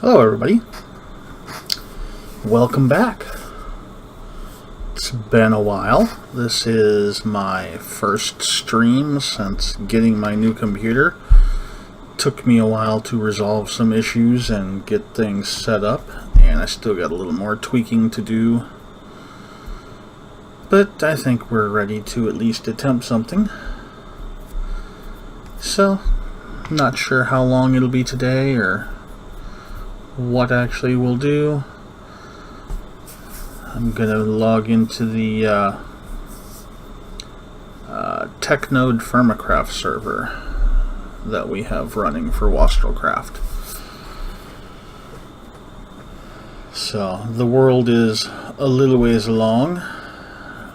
Hello everybody, welcome back. It's been a while. This is my first stream since getting my new computer. Took me a while to resolve some issues and get things set up, and I still got a little more tweaking to do. But I think we're ready to at least attempt something. So, not sure how long it'll be today or what actually we'll do. I'm gonna log into the TechNodeFirmaCraft server that we have running for WostrelCraft. So the world is a little ways along.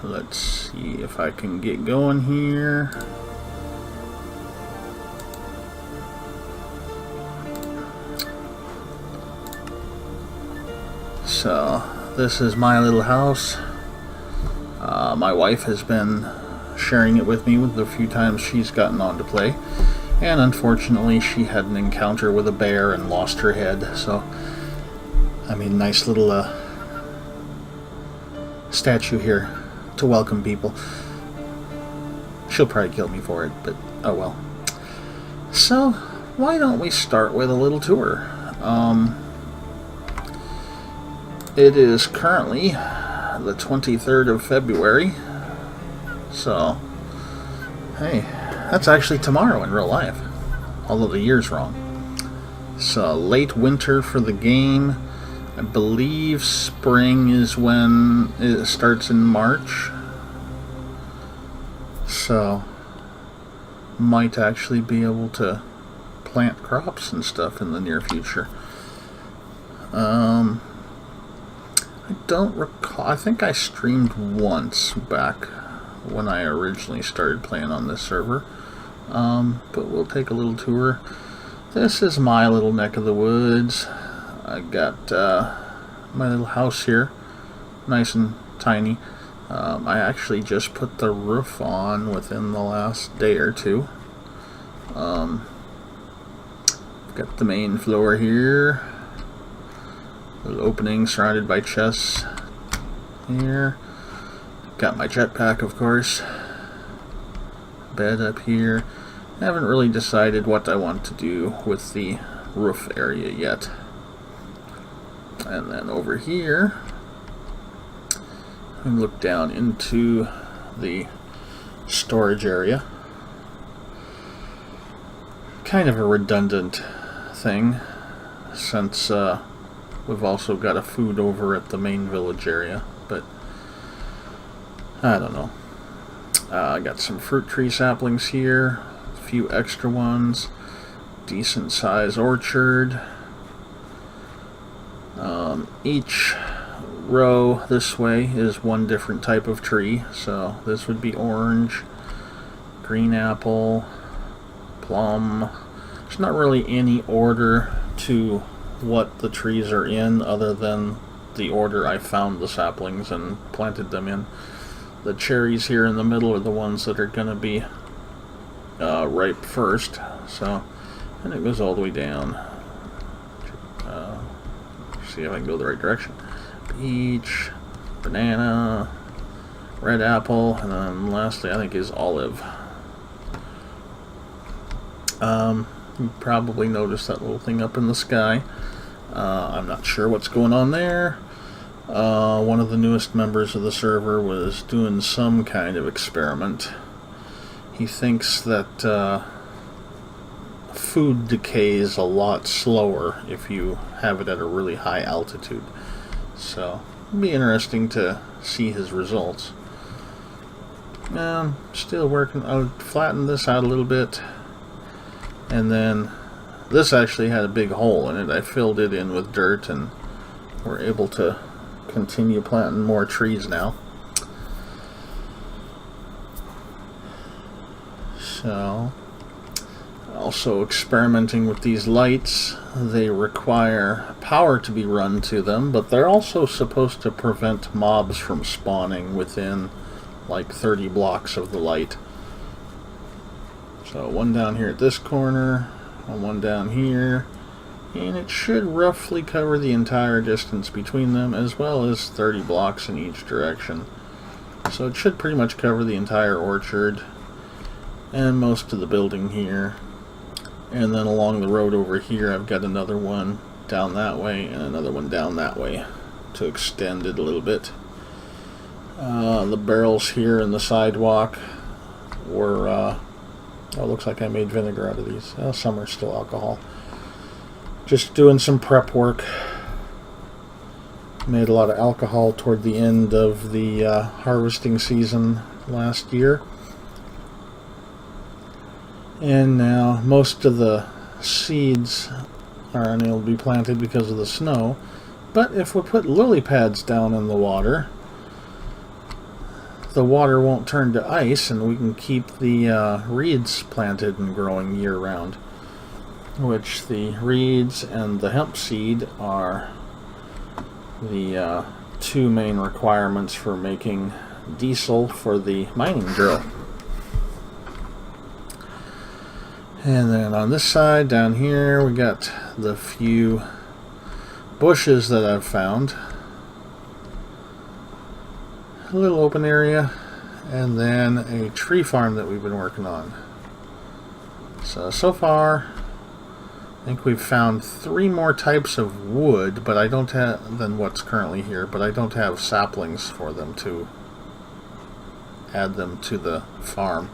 Let's see if I can get going here. So this is my little house. My wife has been sharing it with me with the few times she's gotten on to play, and unfortunately she had an encounter with a bear and lost her head. So I mean, nice little statue here to welcome people. She'll probably kill me for it, but oh well. So why don't we start with a little tour? It is currently the 23rd of February, so hey, that's actually tomorrow in real life, although the year's wrong. So late winter for the game. I believe spring is when it starts in March, so might actually be able to plant crops and stuff in the near future. I don't recall. I think I streamed once back when I originally started playing on this server. But we'll take a little tour. This is my little neck of the woods. I got my little house here, nice and tiny. I actually just put the roof on within the last day or two. Got the main floor here. Little opening surrounded by chests here. Got my jetpack, of course. Bed up here. I haven't really decided what I want to do with the roof area yet. And then over here, we look down into the storage area. Kind of a redundant thing, since we've also got a food over at the main village area, but I don't know. I got some fruit tree saplings here, a few extra ones, decent size orchard. Each row this way is one different type of tree, so this would be orange, green apple, plum. There's not really any order to what the trees are in other than the order I found the saplings and planted them in. The cherries here in the middle are the ones that are going to be ripe first, so, and it goes all the way down. See if I can go the right direction. Peach, banana, red apple, and then lastly I think is olive. You probably noticed that little thing up in the sky. I'm not sure what's going on there. One of the newest members of the server was doing some kind of experiment. He thinks that food decays a lot slower if you have it at a really high altitude. So it'll be interesting to see his results. Still working. I'll flatten this out a little bit, and then this actually had a big hole in it. I filled it in with dirt, and we're able to continue planting more trees now. So, also experimenting with these lights. They require power to be run to them, but they're also supposed to prevent mobs from spawning within like 30 blocks of the light. So one down here at this corner, and one down here, And it should roughly cover the entire distance between them, as well as 30 blocks in each direction. So it should pretty much cover the entire orchard and most of the building here. And then along the road over here, I've got another one down that way and another one down that way to extend it a little bit. The barrels here in the sidewalk were, oh, looks like I made vinegar out of these. Some are still alcohol. Just doing some prep work. Made a lot of alcohol toward the end of the harvesting season last year. And now most of the seeds are unable to be planted because of the snow. But if we put lily pads down in the water won't turn to ice, and we can keep the reeds planted and growing year round. Which the reeds and the hemp seed are the two main requirements for making diesel for the mining drill. And then on this side down here we got the few bushes that I've found. A little open area, and then a tree farm that we've been working on. So far I think we've found 3 more types of wood, but I don't have than what's currently here, but I don't have saplings for them to add them to the farm.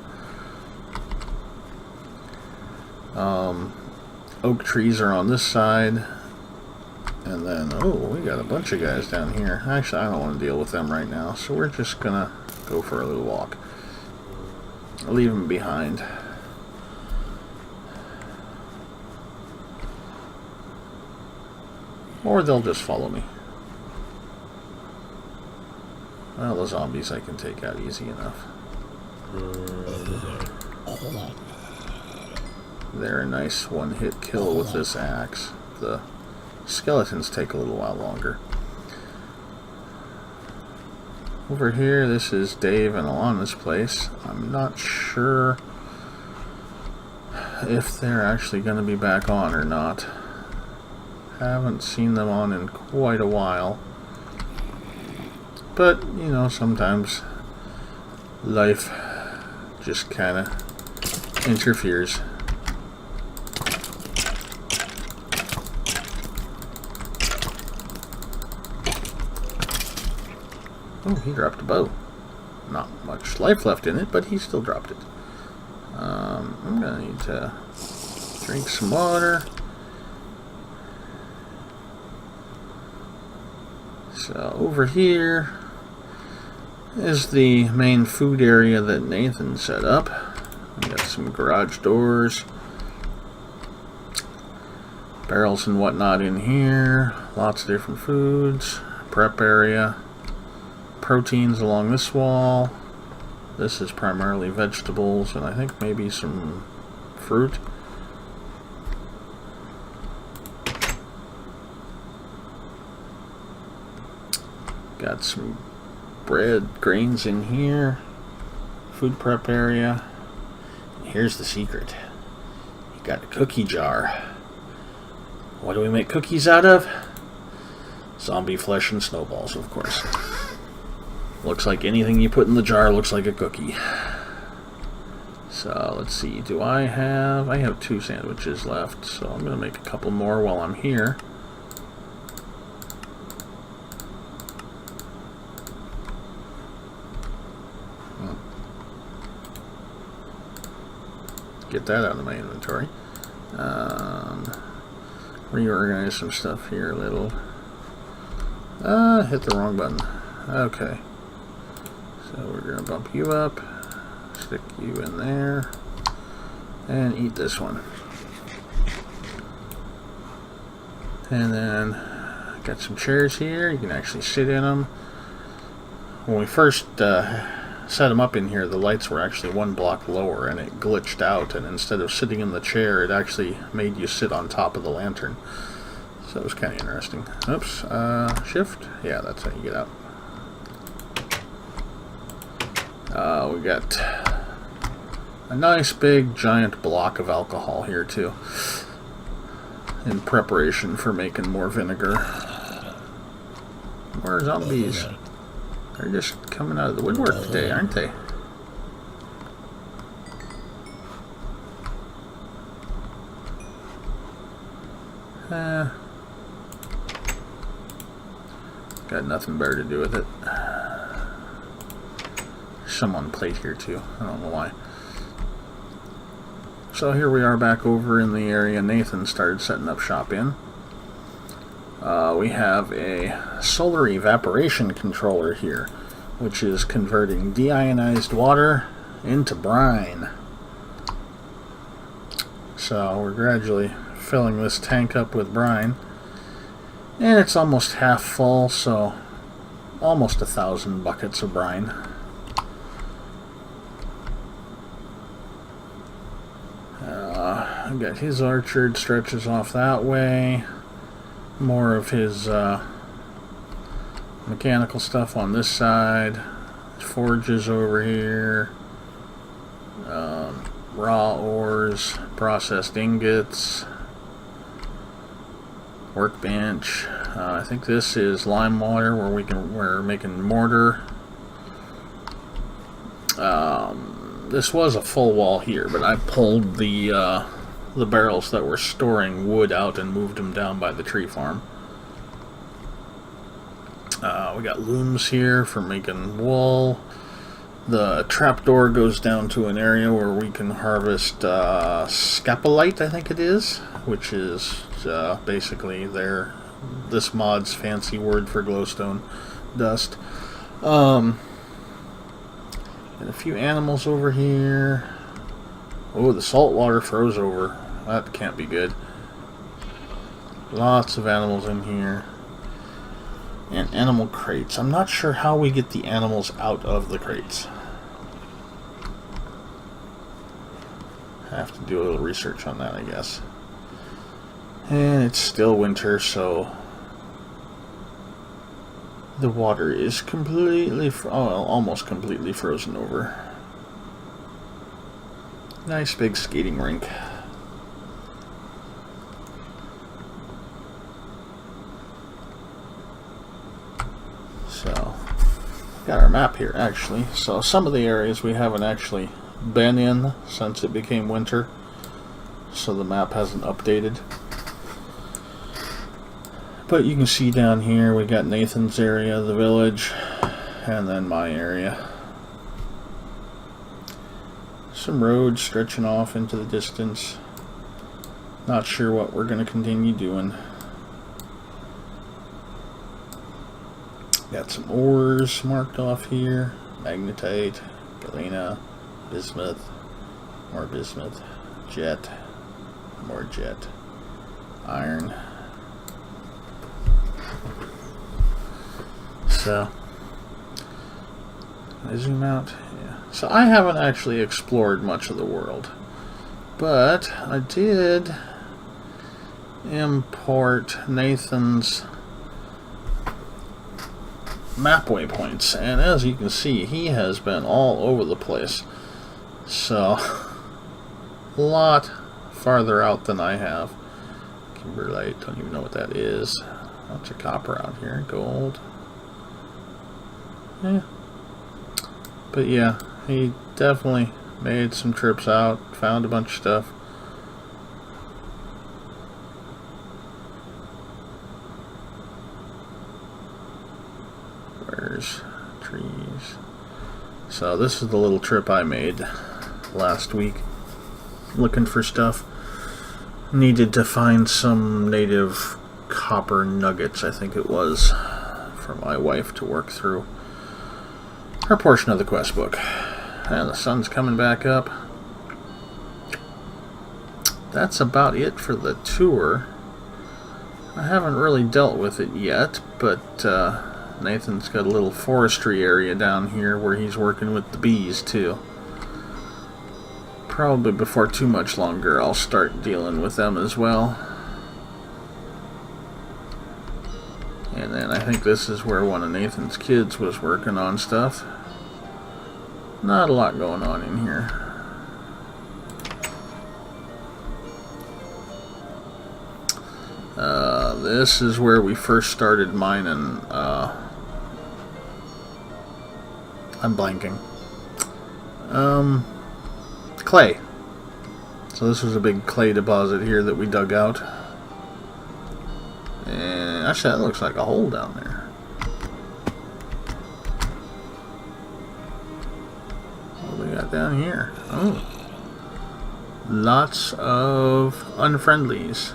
Oak trees are on this side, and then, oh, we got a bunch of guys down here. Actually, I don't want to deal with them right now, so we're just gonna go for a little walk. I'll leave them behind. Or they'll just follow me. Well, the zombies I can take out easy enough. They're a nice one-hit kill with this axe. The skeletons take a little while longer. Over here, this is Dave and Alana's place. I'm not sure if they're actually going to be back on or not. Haven't seen them on in quite a while. But, you know, sometimes life just kind of interferes. Oh, he dropped a bow. Not much life left in it, but he still dropped it. I'm gonna need to drink some water. So over here is the main food area that Nathan set up. We got some garage doors, barrels and whatnot in here, lots of different foods, prep area, proteins along this wall. This is primarily vegetables and I think maybe some fruit. Got some bread, grains in here, food prep area. Here's the secret. You got a cookie jar. What do we make cookies out of? Zombie flesh and snowballs, of course. Looks like anything you put in the jar looks like a cookie. So let's see, I have 2 sandwiches left, so I'm going to make a couple more while I'm here. Get that out of my inventory. Reorganize some stuff here a little. Hit the wrong button. Okay. So we're going to bump you up, stick you in there, and eat this one. And then got some chairs here. You can actually sit in them. When we first set them up in here, the lights were actually 1 block lower and it glitched out, and instead of sitting in the chair it actually made you sit on top of the lantern, so it was kind of interesting. Oops, shift, yeah, that's how you get out. We got a nice big giant block of alcohol here too. in preparation for making more vinegar. More zombies. They're just coming out of the woodwork today, aren't they? Got nothing better to do with it. Someone played here too. I don't know why. So here we are back over in the area Nathan started setting up shop in. We have a solar evaporation controller here, which is converting deionized water into brine. So we're gradually filling this tank up with brine, and it's almost half full, so almost 1,000 buckets of brine. I've got his orchard stretches off that way. More of his mechanical stuff on this side. Forges over here. Raw ores, processed ingots, workbench. I think this is lime water where we're making mortar. This was a full wall here, but I pulled the barrels that were storing wood out and moved them down by the tree farm. We got looms here for making wool. The trapdoor goes down to an area where we can harvest scapolite, I think it is, which is basically this mod's fancy word for glowstone dust. And a few animals over here. Oh, the salt water froze over. That can't be good. Lots of animals in here. And animal crates. I'm not sure how we get the animals out of the crates. I have to do a little research on that, I guess. And it's still winter, so the water is completely, almost completely frozen over. Nice big skating rink. So, got our map here actually. So some of the areas we haven't actually been in since it became winter, so the map hasn't updated. But you can see down here we got Nathan's area, the village, and then my area. Some roads stretching off into the distance. Not sure what we're going to continue doing. Got some ores marked off here. Magnetite, galena, bismuth, more bismuth, jet, more jet, iron. So, I zoom out. Yeah. So I haven't actually explored much of the world, but I did import Nathan's map waypoints, and as you can see, he has been all over the place. So, a lot farther out than I have. Kimberlite, don't even know what that is. Lots of copper out here, gold. Yeah. But yeah, he definitely made some trips out, found a bunch of stuff. Where's trees? So this is the little trip I made last week, looking for stuff. Needed to find some native copper nuggets, I think it was, for my wife to work through her portion of the quest book. And the sun's coming back up. That's about it for the tour. I haven't really dealt with it yet, but Nathan's got a little forestry area down here where he's working with the bees too. Probably before too much longer I'll start dealing with them as well. And then I think this is where one of Nathan's kids was working on stuff. Not a lot going on in here. This is where we first started mining. I'm blanking. Clay. So this was a big clay deposit here that we dug out. And actually, that looks like a hole down there. What do we got down here? Oh. Lots of unfriendlies.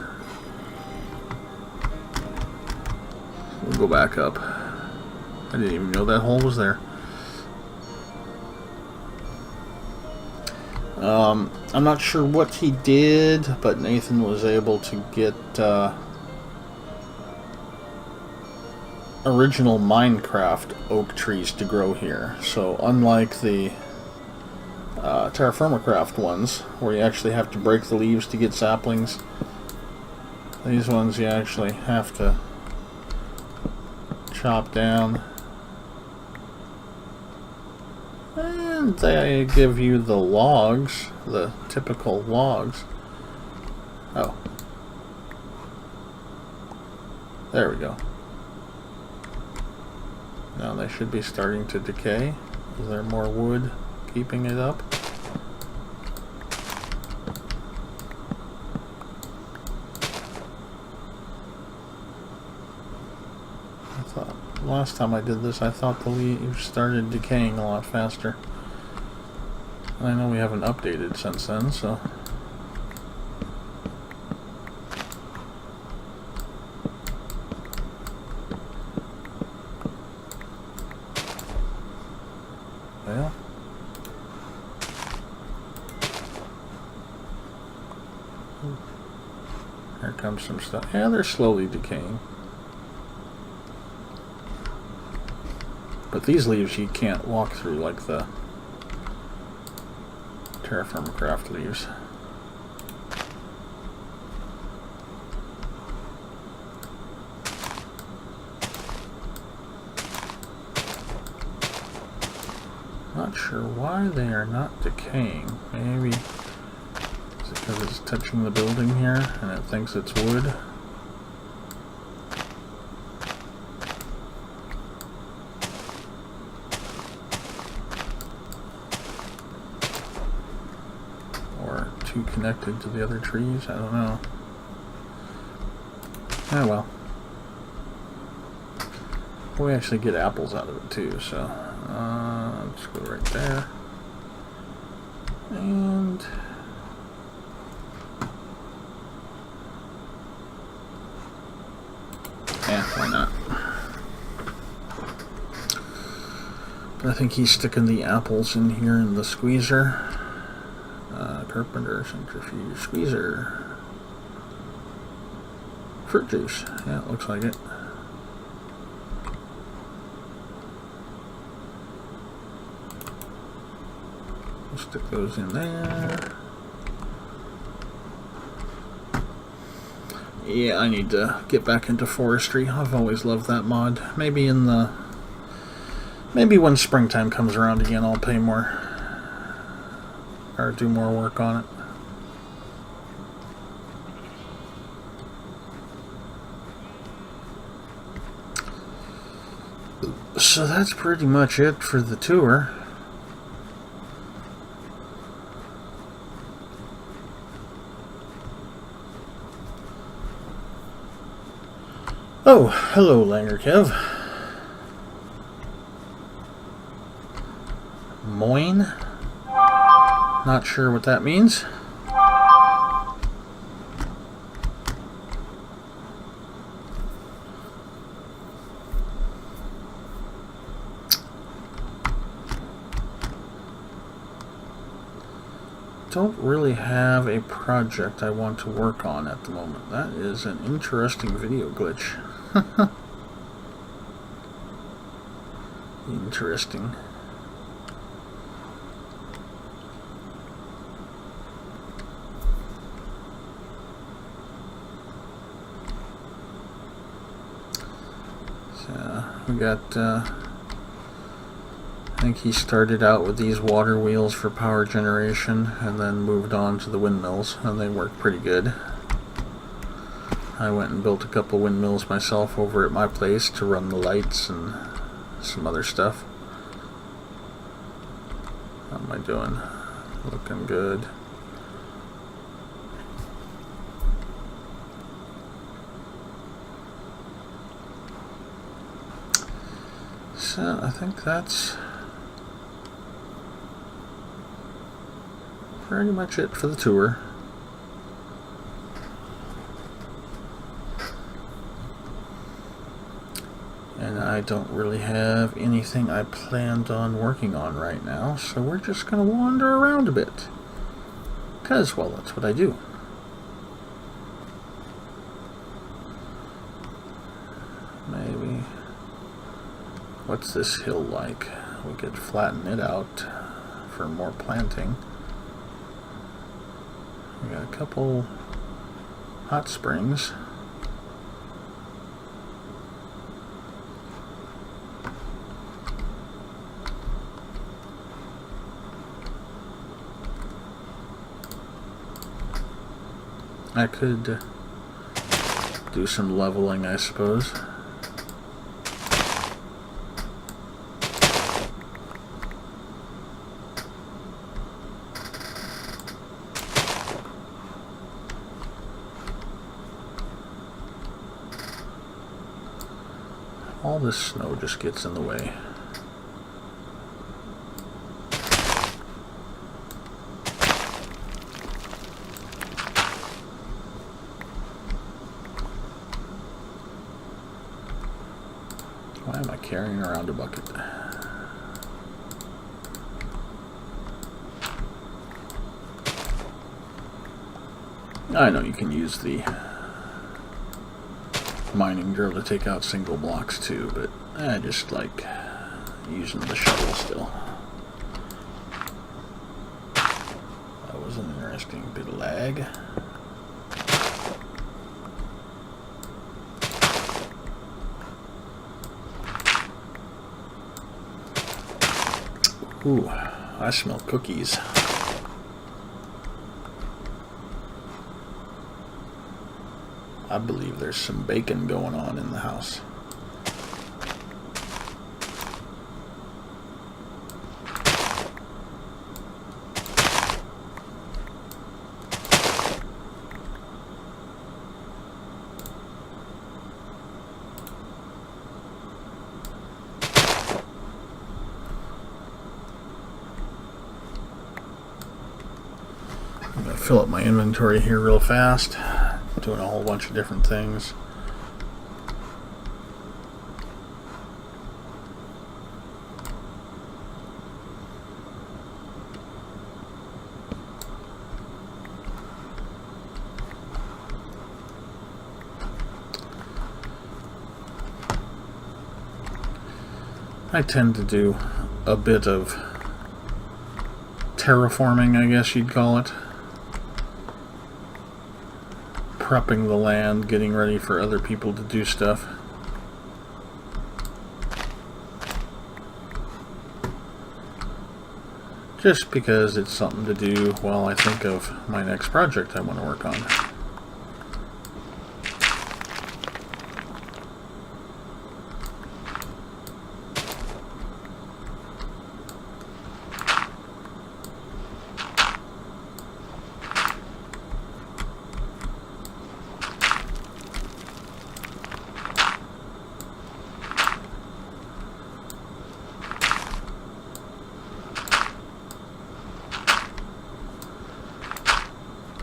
We'll go back up. I didn't even know that hole was there. I'm not sure what he did, but Nathan was able to get original Minecraft oak trees to grow here. So unlike the TerraFirmaCraft ones, where you actually have to break the leaves to get saplings, these ones you actually have to chop down. And they give you the logs, the typical logs. Oh. There we go. Now they should be starting to decay. Is there more wood keeping it up? Last time I did this, I thought the leaves started decaying a lot faster. And I know we haven't updated since then, so... Well... Here comes some stuff. Yeah, they're slowly decaying. But these leaves you can't walk through like the TerraFirmaCraft leaves. Not sure why they are not decaying. Maybe it's because it's touching the building here and it thinks it's wood. Connected to the other trees, I don't know. Oh well. We actually get apples out of it too, so let's go right there. And yeah, why not? But I think he's sticking the apples in here in the squeezer. Carpenter, centrifuge, squeezer, fruit juice. Yeah, it looks like it. We'll stick those in there. Yeah, I need to get back into forestry. I've always loved that mod. Maybe when springtime comes around again, I'll pay more. Or do more work on it. So that's pretty much it for the tour. Oh, hello Langer Kev. Moin. Not sure what that means. Don't really have a project I want to work on at the moment. That is an interesting video glitch. Interesting. We got, I think he started out with these water wheels for power generation and then moved on to the windmills, and they work pretty good. I went and built a couple windmills myself over at my place to run the lights and some other stuff. How am I doing? Looking good. So I think that's pretty much it for the tour. And I don't really have anything I planned on working on right now, so we're just going to wander around a bit. Because, well, that's what I do. Maybe. What's this hill like? We could flatten it out for more planting. We got a couple hot springs. I could do some leveling, I suppose. All this snow just gets in the way. Why am I carrying around a bucket? I know you can use the mining drill to take out single blocks too, but I just like using the shovel still. That was an interesting bit of lag. Ooh, I smell cookies. I believe there's some bacon going on in the house. I'm going to fill up my inventory here real fast. Doing a whole bunch of different things. I tend to do a bit of terraforming, I guess you'd call it. Prepping the land, getting ready for other people to do stuff. Just because it's something to do while I think of my next project I want to work on.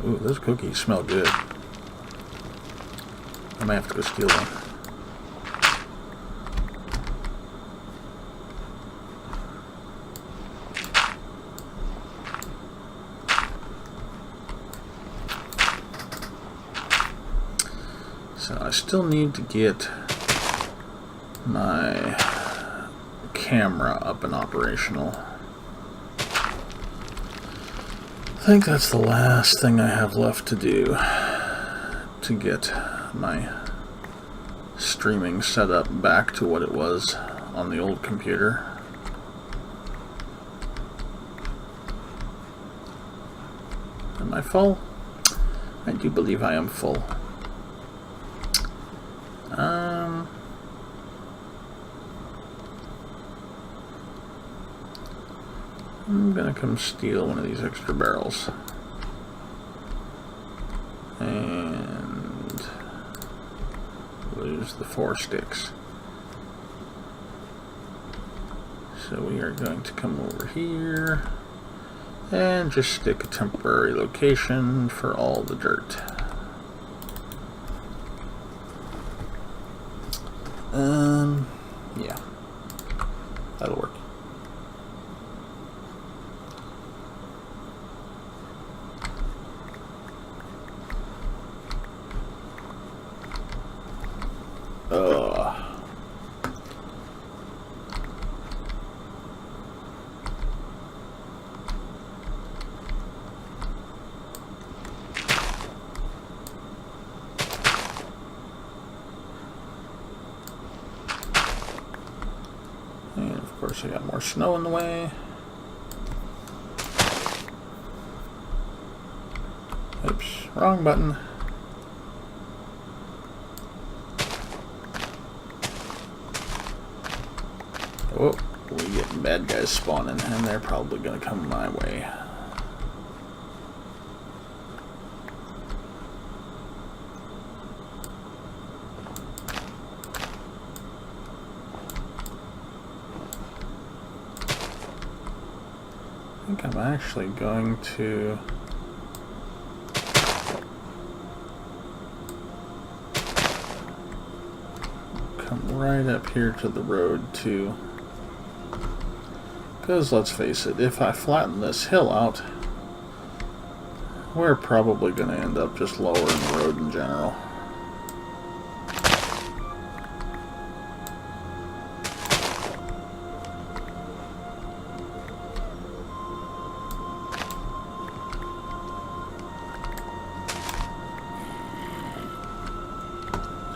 Ooh, those cookies smell good. I might have to go steal one. So I still need to get my camera up and operational. I think that's the last thing I have left to do to get my streaming set up back to what it was on the old computer. Am I full? I do believe I am full. I'm gonna come steal one of these extra barrels. And lose the 4 sticks. So we are going to come over here and just stick a temporary location for all the dirt. Yeah, that'll work. And of course I got more snow in the way. Oops, wrong button. Oh, we getting bad guys spawning, and they're probably gonna come my way. I think I'm actually going to come right up here to the road too. Because let's face it, if I flatten this hill out, we're probably going to end up just lowering the road in general.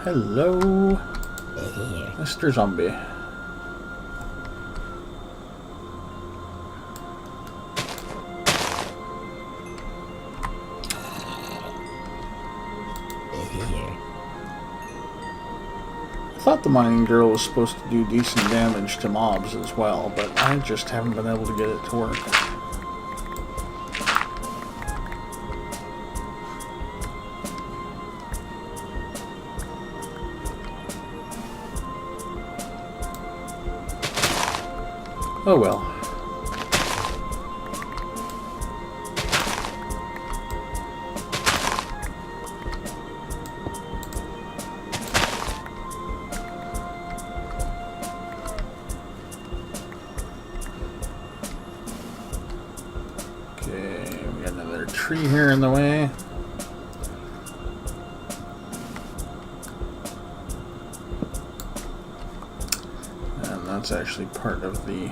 Hello, Mr. Zombie. I thought the mining drill was supposed to do decent damage to mobs as well, but I just haven't been able to get it to work. Oh well. Okay, we got another tree here in the way. And that's actually part of the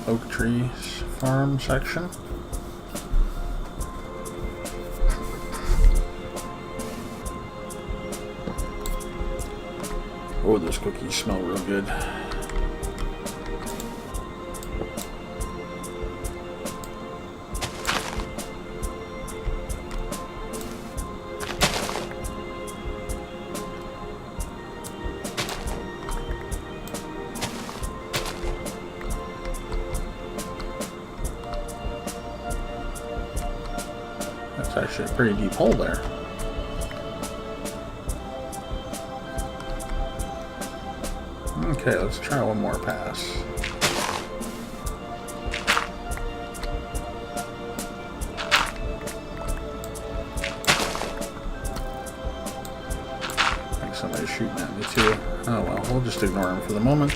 oak trees farm section. Oh, those cookies smell real good. That's actually a pretty deep hole there. Okay, let's try one more pass. I think somebody's shooting at me too. Oh well, we'll just ignore him for the moment.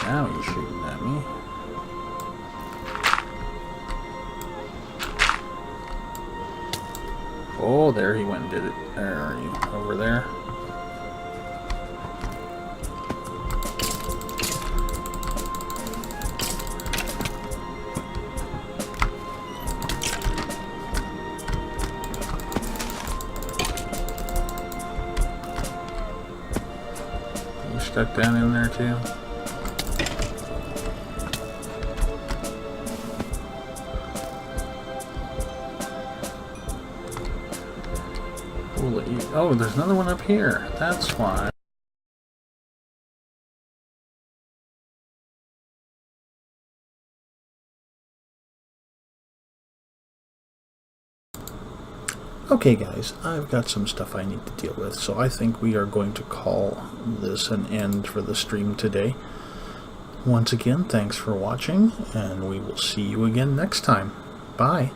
Now he's shooting at me. Oh, there he went and did it. There are you, over there. You stuck down in there too? Oh, there's another one up here. That's why. Okay guys, I've got some stuff I need to deal with, so I think we are going to call this an end for the stream today. Once again, thanks for watching, and we will see you again next time. Bye.